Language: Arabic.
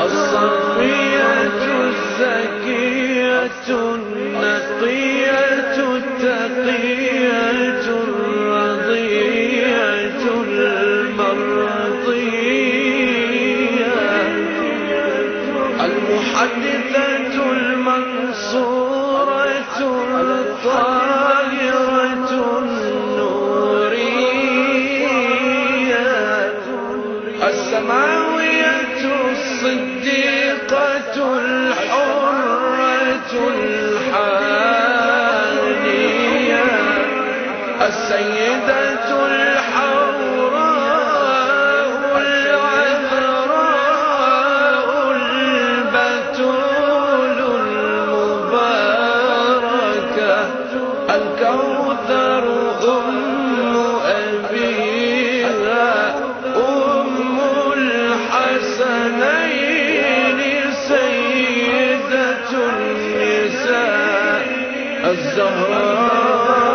الصفية الزكية النقية التقية الرضية المرضية المحدثة المنصورة الطاهرة النورية السماوية الصديقة الحرة الحانية السيدة الحوراء العذراء البتول المباركة الكوثر أم أبيها أم الحسنين سيدة النساء الزهراء